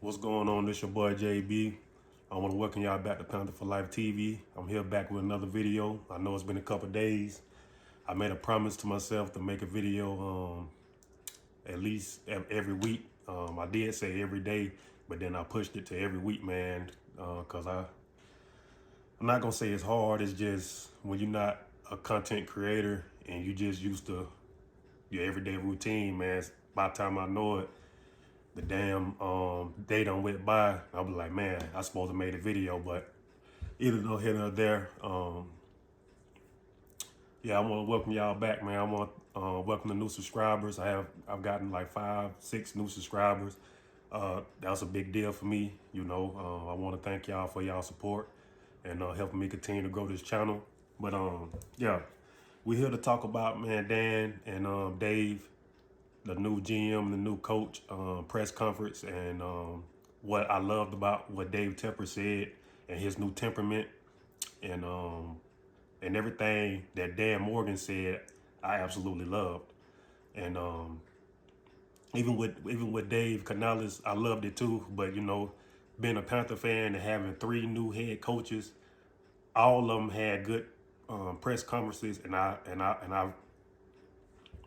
What's going on? This your boy JB. I want to welcome y'all back to Panther for Life TV. I'm here back with another video. I know it's been a couple days. I made a promise to myself to make a video at least every week. I did say every day, but then I pushed it to every week, man, because I'm not going to say it's hard. It's just when you're not a content creator and you just used to your everyday routine, man, by the time I know it, the damn day done went by. I was like, man, I supposed to made a video, but either no here nor there. Yeah, I want to welcome y'all back, man. I want to welcome the new subscribers. I've gotten like 5-6 new subscribers. That was a big deal for me. You know, I want to thank y'all for y'all support and helping me continue to grow this channel. But yeah, we're here to talk about, man, Dan and Dave, the new GM, the new coach, press conference, and what I loved about what Dave Tepper said and his new temperament, and everything that Dan Morgan said, I absolutely loved. And even with Dave Canales, I loved it too. But you know, being a Panther fan and having 3 new head coaches, all of them had good press conferences, and I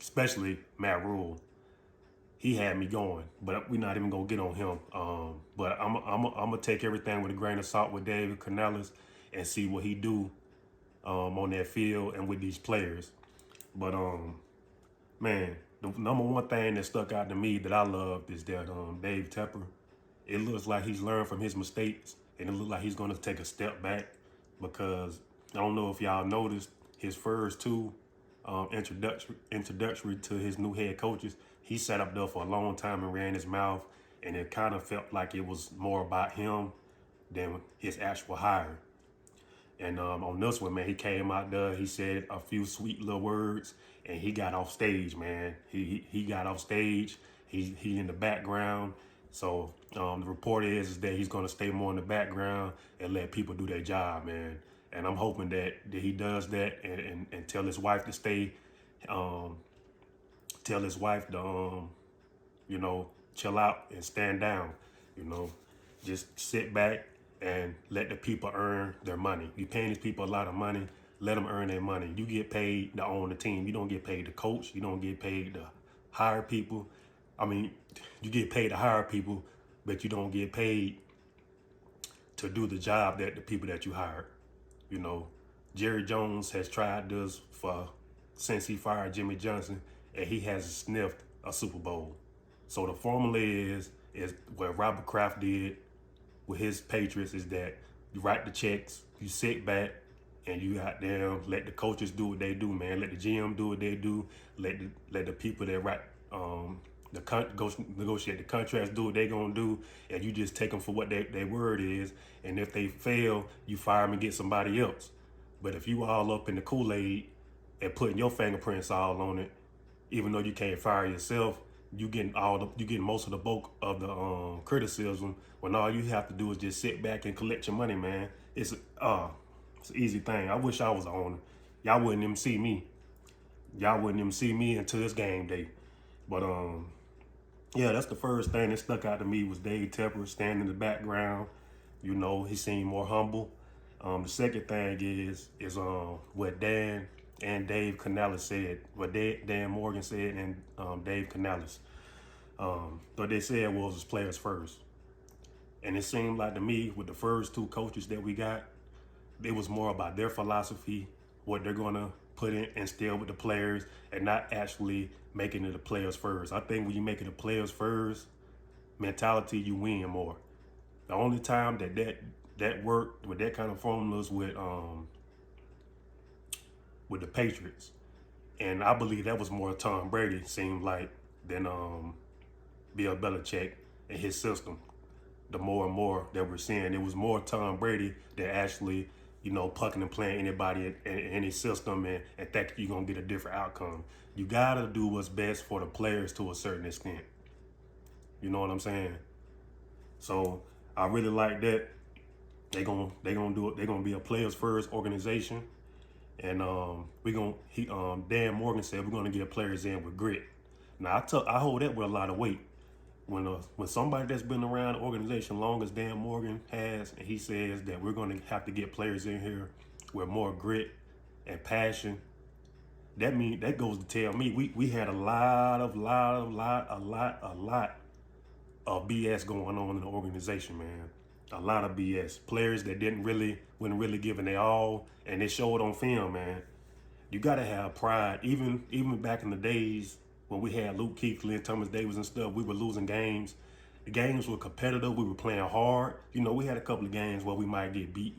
especially Matt Rule. He had me going, but we're not even gonna get on him. But I'm gonna take everything with a grain of salt with Dave Canales and see what he do on that field and with these players. But man, the number one thing that stuck out to me that I loved is that Dave Tepper, it looks like he's learned from his mistakes, and it looks like he's gonna take a step back, because I don't know if y'all noticed his first 2 introductory to his new head coaches, he sat up there for a long time and ran his mouth, and it kind of felt like it was more about him than his actual hire. And on this one, man, he came out there, he said a few sweet little words, and he got off stage, man. He got off stage. He in the background. So the report is that he's going to stay more in the background and let people do their job, man. And I'm hoping that he does that and tell his wife to stay, tell his wife to, you know, chill out and stand down, you know, just sit back and let the people earn their money. You paying these people a lot of money, let them earn their money. You get paid to own the team. You don't get paid to coach. You don't get paid to hire people. I mean, you get paid to hire people, but you don't get paid to do the job that the people that you hired. You know, Jerry Jones has tried this since he fired Jimmy Johnson, and he hasn't sniffed a Super Bowl. So the formula is what Robert Kraft did with his Patriots, is that you write the checks, you sit back, and you out there let the coaches do what they do, man. Let the GM do what they do. Let the people that write go negotiate the contracts do what they gonna do, and you just take them for what their word is. And if they fail, you fire them and get somebody else. But if you all up in the Kool-Aid and putting your fingerprints all on it, even though you can't fire yourself, you getting most of the bulk of the criticism, when all you have to do is just sit back and collect your money, man. It's an easy thing. I wish I was the owner. Y'all wouldn't even see me. Y'all wouldn't even see me until this game day. But yeah, that's the first thing that stuck out to me was Dave Tepper standing in the background. You know, he seemed more humble. The second thing is what Dan and Dave Canales said, what Dan Morgan said and Dave Canales. What they said was players first. And it seemed like to me with the first 2 coaches that we got, it was more about their philosophy, what they're going to put in, instill with the players, and not actually making it the players first. I think when you make it the players first mentality, you win more. The only time that worked with that kind of formulas with the Patriots, and I believe that was more Tom Brady, seemed like, than Bill Belichick and his system. The more and more that we're seeing, it was more Tom Brady than actually, you know, plucking and playing anybody in any system and think you're gonna get a different outcome. You gotta do what's best for the players to a certain extent. You know what I'm saying? So I really like that. They gonna do it. They're gonna be a players first organization, and Dan Morgan said we're gonna get players in with grit. Now I hold that with a lot of weight, when somebody that's been around the organization long as Dan Morgan has, and he says that we're going to have to get players in here with more grit and passion, that goes to tell me we had a lot of BS going on in the organization, man. A lot of BS. Players that wasn't really giving their all, and it showed on film, man. You gotta have pride. Even back in the days when we had Luke Kuechly and Thomas Davis and stuff, we were losing games. The games were competitive. We were playing hard. We had a couple of games where we might get beat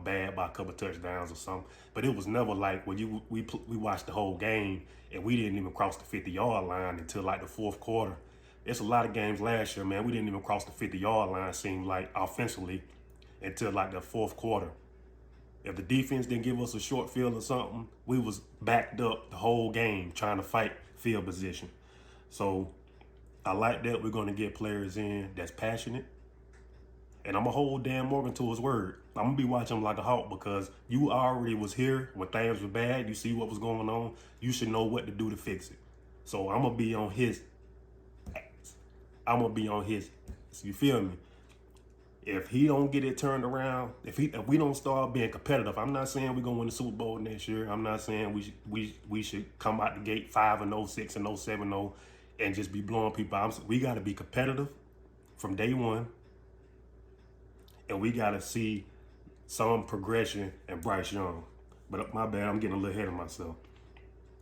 bad by a couple of touchdowns or something, but it was never like when we watched the whole game and we didn't even cross the 50-yard line until like the fourth quarter. It's a lot of games last year, man. We didn't even cross the 50-yard line, seemed like, offensively, until like the fourth quarter. If the defense didn't give us a short field or something, we was backed up the whole game trying to fight field position. So I like that we're going to get players in that's passionate. And I'm going to hold Dan Morgan to his word. I'm going to be watching him like a hawk because you already was here when things were bad. You see what was going on. You should know what to do to fix it. So I'm going to be on his. You feel me? If he don't get it turned around, if we don't start being competitive, I'm not saying we're gonna win the Super Bowl next year. I'm not saying we should come out the gate 5-0, 6-0, 7-0, and just be blowing people out. We got to be competitive from day one, and we got to see some progression in Bryce Young. But my bad, I'm getting a little ahead of myself.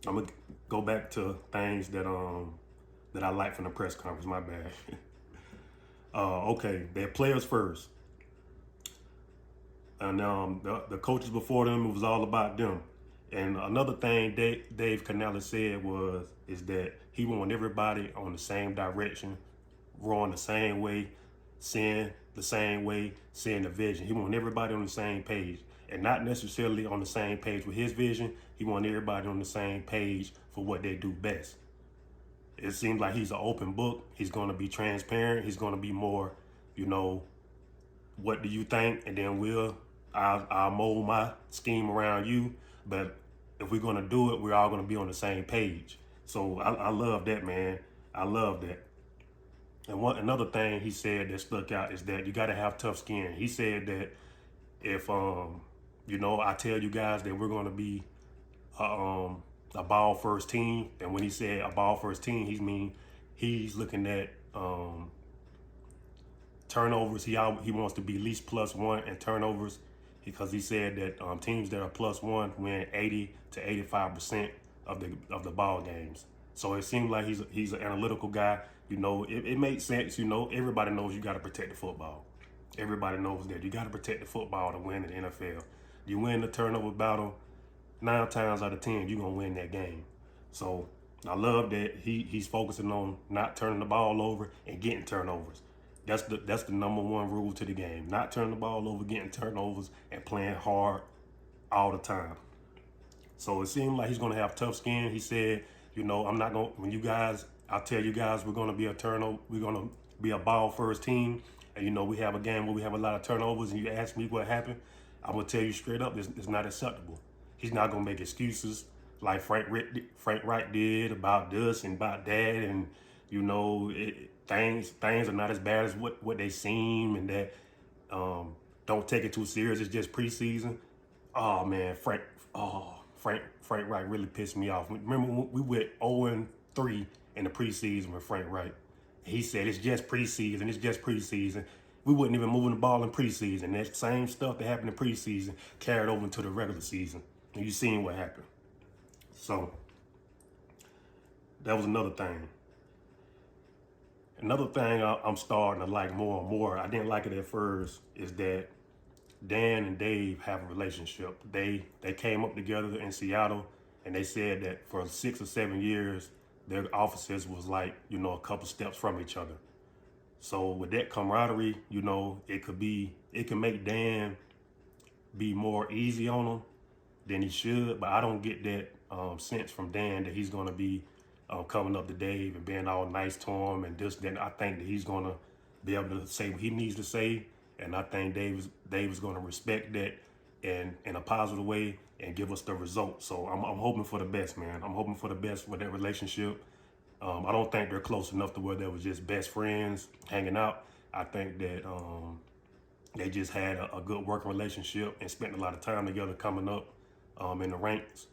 I'm gonna go back to things that I like from the press conference. My bad. Okay, they're players first. And the coaches before them, it was all about them. And another thing Dave Canales said is that he wanted everybody on the same direction, rowing the same way, seeing the same way, seeing the vision. He wanted everybody on the same page, and not necessarily on the same page with his vision. He wanted everybody on the same page for what they do best. It seems like he's an open book. He's going to be transparent. He's going to be more, what do you think? And then I'll mold my scheme around you. But if we're going to do it, we're all going to be on the same page. So I love that, man. I love that. And another thing he said that stuck out is that you got to have tough skin. He said that if, I tell you guys that we're going to be a ball first team, and when he said a ball first team, he's looking at turnovers. He wants to be at least +1 in turnovers, because he said that teams that are +1 win 80 to 85% of the ball games. So it seems like he's an analytical guy. It makes sense. Everybody knows you got to protect the football. Everybody knows that you got to protect the football to win in the NFL. You win the turnover battle, 9 times out of 10, you're going to win that game. So I love that he's focusing on not turning the ball over and getting turnovers. That's the number one rule to the game. Not turning the ball over, getting turnovers, and playing hard all the time. So it seemed like he's going to have tough skin. He said, I'm not going to, I'll tell you guys we're going to be we're going to be a ball first team. And we have a game where we have a lot of turnovers, and you ask me what happened, I'm going to tell you straight up, it's not acceptable. He's not going to make excuses like Frank Wright did about this and about that. And, things are not as bad as what they seem, and that don't take it too serious. It's just preseason. Oh, man, Frank Wright really pissed me off. Remember when we went 0-3 in the preseason with Frank Wright? He said, it's just preseason. We wasn't even moving the ball in preseason. That same stuff that happened in preseason carried over into the regular season. And you seen what happened. So that was another thing. Another thing I'm starting to like more and more, I didn't like it at first, is that Dan and Dave have a relationship. They came up together in Seattle, and they said that for 6 or 7 years, their offices was like, a couple steps from each other. So with that camaraderie, it can make Dan be more easy on them than he should. But I don't get that sense from Dan that he's going to be coming up to Dave and being all nice to him and this. Then I think that he's going to be able to say what he needs to say, and I think Dave is going to respect that in a positive way and give us the result. So I'm hoping for the best, man. I'm hoping for the best with that relationship. I don't think they're close enough to where they was just best friends hanging out. I think that they just had a good working relationship and spent a lot of time together coming up in the ranks.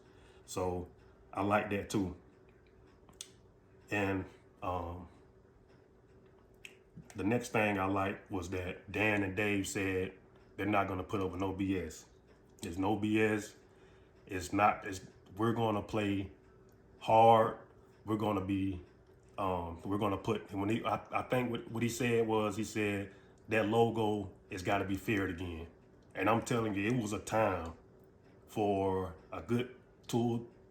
So I like that too. And the next thing I liked was that Dan and Dave said they're not going to put up with no BS. There's no BS. We're going to play hard. We're going to be, we're going to put, I think what he said was, he said that logo has got to be feared again. And I'm telling you, it was a time for a good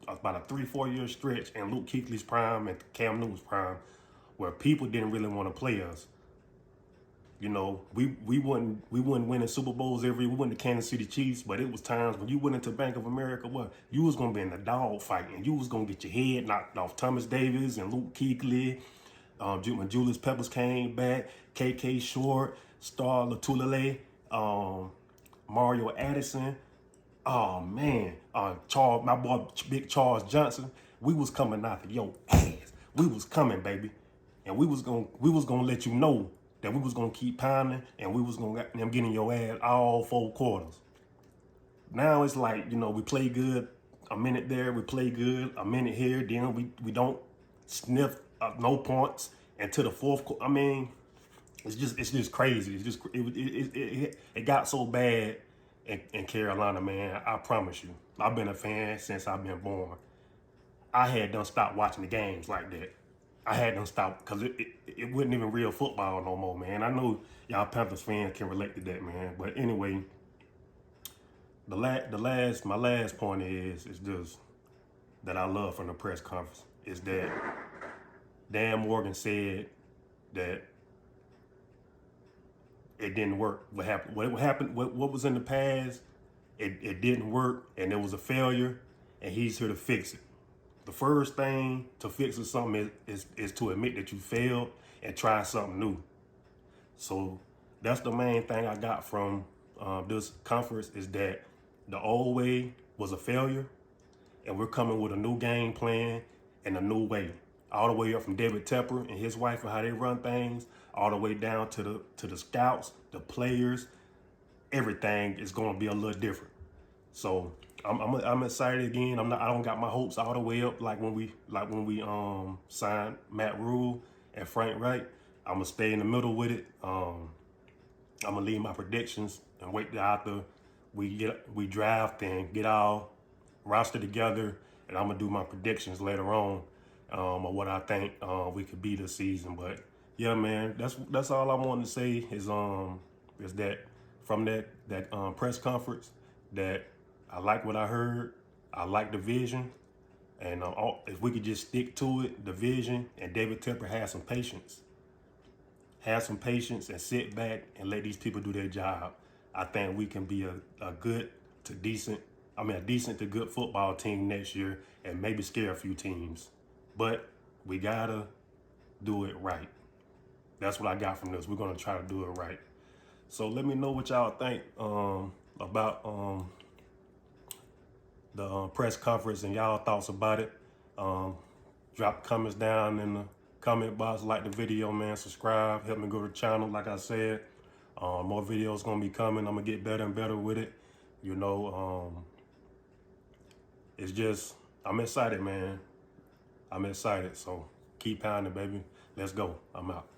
about a 3-4 year stretch in Luke Kuechly's prime and Cam Newton's prime, where people didn't really want to play us. You know, we wouldn't winning Super Bowls we went to Kansas City Chiefs, but it was times when you went into Bank of America, you was gonna be in the dog fight and you was gonna get your head knocked off. Thomas Davis and Luke Kuechly, when Julius Peppers came back, KK Short, Star Latulele, Mario Addison. Oh man, Charles, my boy Big Charles Johnson, we was coming after your ass. We was coming, baby, and we was gonna let you know that we was gonna keep pounding and we was gonna get in your ass all 4 quarters. Now it's like, you know, we play good a minute there, we play good a minute here, then we don't sniff no points until the 4th quarter. I mean, it's just crazy. It got so bad in Carolina, man. I promise you, I've been a fan since I've been born. I had done stopped watching the games like that. I had them stop because it wasn't even real football no more, man. I know y'all Panthers fans can relate to that, man. But anyway, my last point is just that I love from the press conference is that Dan Morgan said that it didn't work. What happened? What was in the past? It didn't work, and it was a failure, and he's here to fix it. The first thing to fix something is to admit that you failed and try something new. So that's the main thing I got from this conference is that the old way was a failure, and we're coming with a new game plan and a new way. All the way up from David Tepper and his wife and how they run things, all the way down to the scouts, the players. Everything is going to be a little different. So I'm excited again. I don't got my hopes all the way up like when we signed Matt Rule and Frank Wright. I'm gonna stay in the middle with it. I'm gonna leave my predictions and wait till after we draft and get our roster together, and I'm gonna do my predictions later on of what I think we could be this season. But yeah, man, that's all I wanted to say is that from that press conference that I like what I heard. I like the vision. And if we could just stick to it, the vision, and David Tepper has some patience. Have some patience and sit back and let these people do their job. I think we can be a decent to good football team next year and maybe scare a few teams. But we gotta do it right. That's what I got from this. We're gonna try to do it right. So let me know what y'all think about the press conference and y'all thoughts about it. Drop comments down in the comment box, like the video, man, subscribe, help me grow the channel. Like I said, more videos gonna be coming. I'm gonna get better and better with it. You know, it's just, I'm excited, man. I'm excited, so keep pounding, baby. Let's go. I'm out.